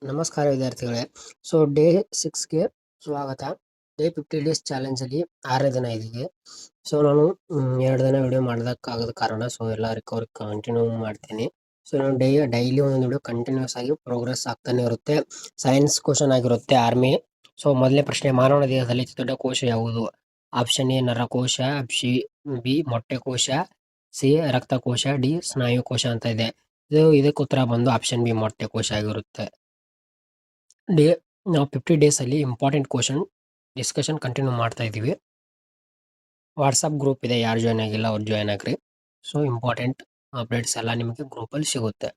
ನಮಸ್ಕಾರ ವಿದ್ಯಾರ್ಥಿಗಳೇ. So day 6ಗೆ ಸ್ವಾಗತ. ಡೇ 50 ಡೇಸ್ ಚಾಲೆಂಜಲ್ಲಿ 6ನೇ ದಿನ ಇದಿದೆ. ಸೊ ನಾನು 2 ದಿನ ವಿಡಿಯೋ ಮಾಡೋದಕ್ಕಾಗದ ಕಾರಣ ಸೊ ಎಲ್ಲ ರಿಕವರಿ ಕಂಟಿನ್ಯೂ ಮಾಡ್ತೀನಿ. ಸೊ ನಾನು ಡೈಲಿ ಒಂದೊಂದು ವಿಡಿಯೋ ಕಂಟಿನ್ಯೂಸ್ ಆಗಿ ಪ್ರೋಗ್ರೆಸ್ ಆಗ್ತಾನೆ ಇರುತ್ತೆ. ಸೈನ್ಸ್ ಕ್ವಶನ್ ಆಗಿರುತ್ತೆ ಆರ್ಮಿ. ಸೊ ಮೊದಲನೇ ಪ್ರಶ್ನೆ, ಮಾನವನ ದೇಹದಲ್ಲಿ ಅತಿ ದೊಡ್ಡ ಕೋಶ ಯಾವುದು? ಆಪ್ಷನ್ ಎ ನರಕೋಶ, ಆಪ್ಷನ್ ಬಿ ಮೊಟ್ಟೆಕೋಶ, ಸಿ ರಕ್ತಕೋಶ, ಡಿ ಸ್ನಾಯುಕೋಶ ಅಂತ ಇದೆ. ಇದಕ್ಕೆ ಉತ್ತರ ಬಂದು ಆಪ್ಷನ್ ಬಿ ಮೊಟ್ಟೆಕೋಶ ಆಗಿರುತ್ತೆ. ನಾವು 50 ಡೇಸ್ ಅಲ್ಲಿ ಇಂಪಾರ್ಟೆಂಟ್ ಕ್ವಶನ್ ಡಿಸ್ಕಷನ್ ಕಂಟಿನ್ಯೂ ಮಾಡ್ತಾ ಇದೀವಿ. ವಾಟ್ಸಪ್ ಗ್ರೂಪ್ ಇದೆ, ಯಾರು ಜಾಯ್ನ್ ಆಗಿಲ್ಲ ಅವ್ರು ಜಾಯ್ನ್ ಆಗ್ರಿ. ಸೊ ಇಂಪಾರ್ಟೆಂಟ್ ಅಪ್ಡೇಟ್ಸ್ ಎಲ್ಲ ನಿಮಗೆ ಗ್ರೂಪಲ್ಲಿ ಸಿಗುತ್ತೆ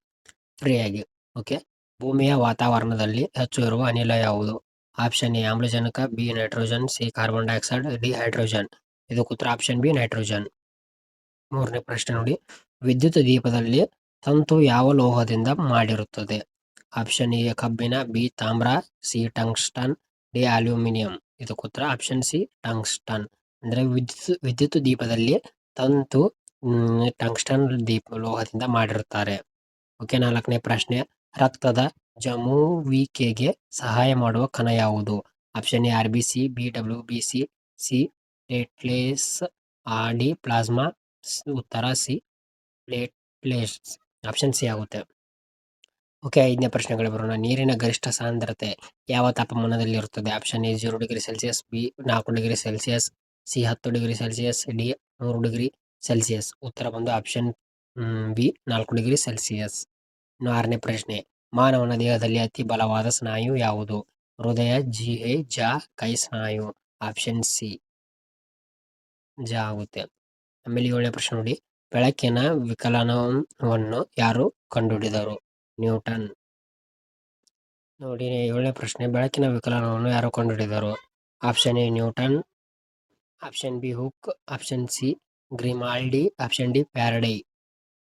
ಫ್ರೀಯಾಗಿ. ಓಕೆ, ಭೂಮಿಯ ವಾತಾವರಣದಲ್ಲಿ ಹೆಚ್ಚು ಇರುವ ಅನಿಲ ಯಾವುದು? ಆಪ್ಷನ್ ಎ ಆಮ್ಲಜನಕ, B nitrogen, C carbon dioxide, D hydrogen. ಇದಕ್ಕೆ ಉತ್ತರ ಆಪ್ಷನ್ ಬಿ ನೈಟ್ರೋಜನ್. ಮೂರನೇ ಪ್ರಶ್ನೆ ನೋಡಿ, ವಿದ್ಯುತ್ ದೀಪದಲ್ಲಿ ತಂತು ಯಾವ ಲೋಹದಿಂದ ಮಾಡಿರುತ್ತದೆ? ಆಪ್ಷನ್ ಎ ಕಬ್ಬಿಣ, ಬಿ ತಾಮ್ರ, ಸಿ ಟಂಗ್ಸ್ಟನ್, ಡಿ ಅಲ್ಯೂಮಿನಿಯಂ. ಇದಕ್ಕೆ ಉತ್ತರ ಆಪ್ಷನ್ ಸಿ ಟಂಗ್ಸ್ಟನ್. ಅಂದ್ರೆ ವಿದ್ಯುತ್ ದೀಪದಲ್ಲಿ ತಂತು ಟಂಗ್ಸ್ಟನ್ ಲೋಹದಿಂದ ಮಾಡಿರುತ್ತಾರೆ. ಓಕೆ, ನಾಲ್ಕನೇ ಪ್ರಶ್ನೆ, ರಕ್ತದ ಜಮುವಿಕೆಗೆ ಸಹಾಯ ಮಾಡುವ ಕಣ ಯಾವುದು? Option A RBC, B WBC, C platelets, D plasma. ಉತ್ತರ ಸಿ ಪ್ಲೇಟ್ಲೆಟ್ಸ್, ಆಪ್ಷನ್ ಸಿ ಆಗುತ್ತೆ. ಓಕೆ, 5ನೇ ಪ್ರಶ್ನೆಗಳು ಬರೋಣ. ನೀರಿನ ಗರಿಷ್ಠ ಸಾಂದ್ರತೆ ಯಾವ ತಾಪಮಾನದಲ್ಲಿ ಇರುತ್ತದೆ? Option A 0 degree Celsius, B 4 degree Celsius, C 10 degree Celsius, D 3 degree Celsius. ಉತ್ತರ ಬಂದು ಆಪ್ಷನ್ ಬಿ 4 ಡಿಗ್ರಿ ಸೆಲ್ಸಿಯಸ್. 6ನೇ ಪ್ರಶ್ನೆ, ಮಾನವನ ದೇಹದಲ್ಲಿ ಅತಿ ಬಲವಾದ ಸ್ನಾಯು ಯಾವುದು? ಹೃದಯ, ಜಿಹೆ, ಜ, ಕೈ ಸ್ನಾಯು. ಆಪ್ಷನ್ ಸಿ ಜ ಆಗುತ್ತೆ. ಆಮೇಲೆ 7ನೇ ಪ್ರಶ್ನೆ ನೋಡಿ, ಬೆಳಕಿನ ವಿಕಲನವನ್ನು ಯಾರು ಕಂಡುಹಿಡಿದರು? ನ್ಯೂಟನ್. ನೋಡಿ 7ನೇ ಪ್ರಶ್ನೆ, ಬೆಳಕಿನ ವಿಕಲನವನ್ನು ಯಾರು ಕಂಡುಹಿಡಿದರು? Option A Newton, option B Hooke, option C Grimaldi, option D Faraday.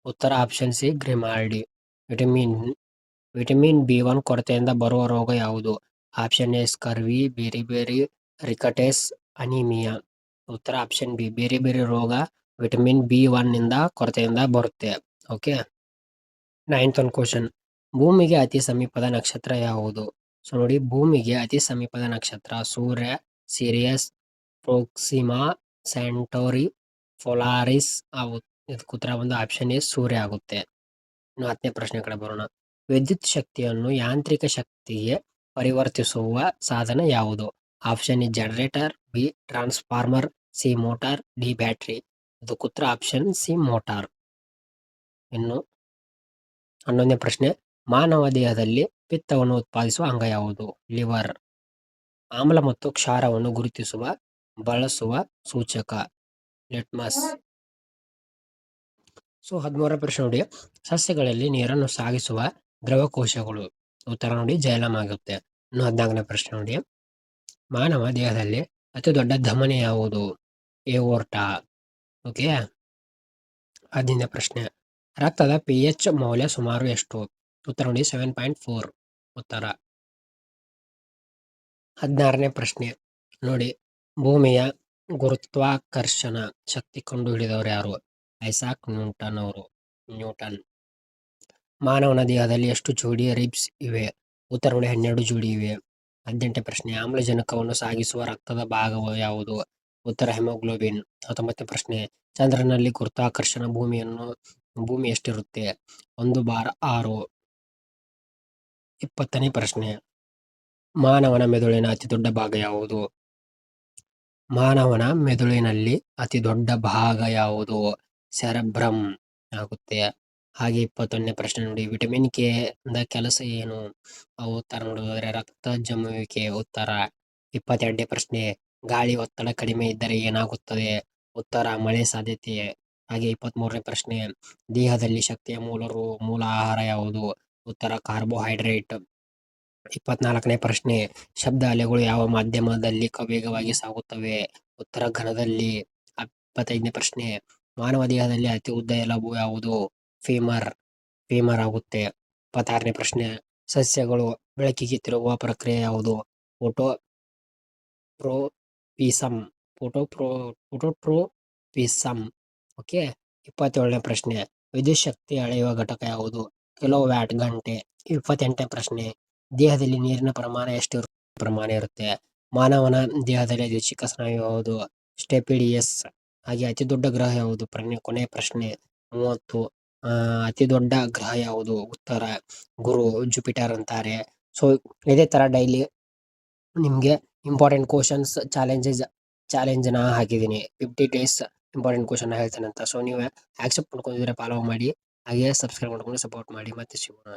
ಉತ್ತರ option C Grimaldi. Vitamin B1 ಕೊರತೆಯಿಂದ ಬರುವ ರೋಗ ಯಾವುದು? Option A scurvy, beriberi rickets, anaemia. ಉತ್ತರ ಆಪ್ಷನ್ ಬಿ ಬೇರೆ ರೋಗ ವಿಟಮಿನ್ B1 ನಿಂದ ಕೊರತೆಯಿಂದ ಬರುತ್ತೆ. ಓಕೆ, 9th ಒಂದು ಕ್ವಶನ್, ಭೂಮಿಗೆ ಅತಿ ಸಮೀಪದ ನಕ್ಷತ್ರ ಯಾವುದು? ಸೊ ನೋಡಿ, ಭೂಮಿಗೆ ಅತಿ ಸಮೀಪದ ನಕ್ಷತ್ರ ಸೂರ್ಯ, ಸಿರಿಯಸ್, ಪ್ರೋಕ್ಸಿಮಾ, ಸೆಂಟೋರಿ, ಪೊಲಾರಿಸ್. ಇದಕ್ಕೆ ಉತ್ತರ ಬಂದು ಆಪ್ಷನ್ ಎ ಸೂರ್ಯ ಆಗುತ್ತೆ. 10ನೇ ಪ್ರಶ್ನೆ ಕಡೆ ಬರೋಣ. ವಿದ್ಯುತ್ ಶಕ್ತಿಯನ್ನು ಯಾಂತ್ರಿಕ ಶಕ್ತಿಗೆ ಪರಿವರ್ತಿಸುವ ಸಾಧನ ಯಾವುದು? Option A generator, B transformer, C motor, D battery. ಇದಕ್ಕೆ ಉತ್ತರ ಆಪ್ಷನ್ ಸಿ ಮೋಟಾರ್. ಇನ್ನು 11ನೇ ಪ್ರಶ್ನೆ, ಮಾನವ ದೇಹದಲ್ಲಿ ಪಿತ್ತವನ್ನು ಉತ್ಪಾದಿಸುವ ಅಂಗ ಯಾವುದು? ಲಿವರ್. ಆಮ್ಲ ಮತ್ತು ಕ್ಷಾರವನ್ನು ಗುರುತಿಸುವ ಬಳಸುವ ಸೂಚಕ ಲಿಟ್ಮಸ್. ಸೊ 13ನೇ ಪ್ರಶ್ನೆ ನೋಡಿ, ಸಸ್ಯಗಳಲ್ಲಿ ನೀರನ್ನು ಸಾಗಿಸುವ ದ್ರವಕೋಶಗಳು. ಉತ್ತರ ನೋಡಿ ಜೈಲಮ್ ಆಗುತ್ತೆ. ಇನ್ನು 14ನೇ ಪ್ರಶ್ನೆ ನೋಡಿ, ಮಾನವ ದೇಹದಲ್ಲಿ ಅತಿ ದೊಡ್ಡ ಧಮನಿ ಯಾವುದು? ಏವೋರ್ಟಾ. ಓಕೆ, 15ನೇ ಪ್ರಶ್ನೆ, ರಕ್ತದ pH ಮೌಲ್ಯ ಸುಮಾರು ಎಷ್ಟು? ಉತ್ತರ ನೋಡಿ 7.4 ಉತ್ತರ. 16ನೇ ಪ್ರಶ್ನೆ ನೋಡಿ, ಭೂಮಿಯ ಗುರುತ್ವಾಕರ್ಷಣ ಶಕ್ತಿ ಕಂಡುಹಿಡಿದವರು ಯಾರು? Isaac Newton. ಮಾನವನ ದೇಹದಲ್ಲಿ ಎಷ್ಟು ಜೋಡಿ ರಿಬ್ಸ್ ಇವೆ? ಉತ್ತರ ನೋಡಿ 12 ಜೋಡಿ ಇವೆ. 18ನೇ ಪ್ರಶ್ನೆ, ಆಮ್ಲಜನಕವನ್ನು ಸಾಗಿಸುವ ರಕ್ತದ ಭಾಗವು ಯಾವುದು? ಉತ್ತರ ಹೆಮೋಗ್ಲೋಬಿನ್. 19ನೇ ಪ್ರಶ್ನೆ, ಚಂದ್ರನಲ್ಲಿ ಗುರುತ್ವಾಕರ್ಷಣ ಭೂಮಿ ಎಷ್ಟಿರುತ್ತೆ? 1/6. 20ನೇ ಪ್ರಶ್ನೆ, ಮಾನವನ ಮೆದುಳಿನ ಅತಿ ದೊಡ್ಡ ಭಾಗ ಯಾವುದು? ಮಾನವನ ಮೆದುಳಿನಲ್ಲಿ ಅತಿ ದೊಡ್ಡ ಭಾಗ ಯಾವುದು? ಸೆರೆಬ್ರಮ್ ಆಗುತ್ತೆ. ಹಾಗೆ 21ನೇ ಪ್ರಶ್ನೆ ನೋಡಿ, ವಿಟಮಿನ್ ಕೆ ದ ಕೆಲಸ ಏನು? ಉತ್ತರ ನೋಡಿದ್ರೆ ರಕ್ತ ಜಮುವಿಕೆ. ಉತ್ತರ. 22ನೇ ಪ್ರಶ್ನೆ, ಗಾಳಿ ಒತ್ತಡ ಕಡಿಮೆ ಇದ್ದರೆ ಏನಾಗುತ್ತದೆ? ಉತ್ತರ ಮಳೆ ಸಾಧ್ಯತೆ. ಹಾಗೆ 23ನೇ ಪ್ರಶ್ನೆ, ದೇಹದಲ್ಲಿ ಶಕ್ತಿಯ ಮೂಲ ಆಹಾರ ಯಾವುದು? ಉತ್ತರ ಕಾರ್ಬೋಹೈಡ್ರೇಟ್. 24ನೇ ಪ್ರಶ್ನೆ, ಶಬ್ದ ಅಲೆಗಳು ಯಾವ ಮಾಧ್ಯಮದಲ್ಲಿ ವೇಗವಾಗಿ ಸಾಗುತ್ತವೆ? ಉತ್ತರ ಘನದಲ್ಲಿ. 25ನೇ ಪ್ರಶ್ನೆ, ಮಾನವ ದೇಹದಲ್ಲಿ ಅತಿ ಉದ್ದ ಎಲುಬು ಯಾವುದು? ಫೀಮರ್ ಆಗುತ್ತೆ. 26ನೇ ಪ್ರಶ್ನೆ, ಸಸ್ಯಗಳು ಬೆಳಕಿಗೆ ತಿರುಗುವ ಪ್ರಕ್ರಿಯೆ ಯಾವುದು? ಫೋಟೋಟ್ರೋಪಿಸಮ್. ಓಕೆ, 27ನೇ ಪ್ರಶ್ನೆ, ವಿದ್ಯುತ್ ಶಕ್ತಿ ಅಳೆಯುವ ಘಟಕ ಯಾವುದು? ಕಿಲೋ ವ್ಯಾಟ್ ಗಂಟೆ. 28ನೇ ಪ್ರಶ್ನೆ, ದೇಹದಲ್ಲಿ ನೀರಿನ ಪ್ರಮಾಣ ಎಷ್ಟು ಪ್ರಮಾಣ ಇರುತ್ತೆ? ಮಾನವನ ದೇಹದಲ್ಲಿ ಅತಿ ಚಿಕ್ಕ ಸ್ನಾಯು ಯಾವುದು? ಸ್ಟೆಪಿಡಿಯಸ್. ಹಾಗೆ ಅತಿ ದೊಡ್ಡ ಗ್ರಹ ಯಾವುದು? ಕೊನೆಯ ಪ್ರಶ್ನೆ 30. ಅತಿ ದೊಡ್ಡ ಗ್ರಹ ಯಾವುದು? ಉತ್ತರ ಗುರು, ಜುಪಿಟರ್ ಅಂತಾರೆ. ಸೊ ಇದೇ ತರ ಡೈಲಿ ನಿಮ್ಗೆ ಇಂಪಾರ್ಟೆಂಟ್ ಕ್ವಶನ್ಸ್ ಚಾಲೆಂಜ್ ಹಾಕಿದೀನಿ. 50 days ಇಂಪಾರ್ಟೆಂಟ್ ಕ್ವಶನ್ ಹೇಳ್ತೇನೆ ಅಂತ. ಸೊ ನೀವು ಆಕ್ಸೆಪ್ಟ್ ಮಾಡ್ಕೊಂಡಿದ್ರೆ ಫಾಲೋ ಮಾಡಿ, ಹಾಗೆ ಸಬ್ಸ್ಕ್ರೈಬ್ ಮಾಡ್ಕೊಂಡು ಸಪೋರ್ಟ್ ಮಾಡಿ. ಮತ್ತೆ ಸಿಗೋಣ.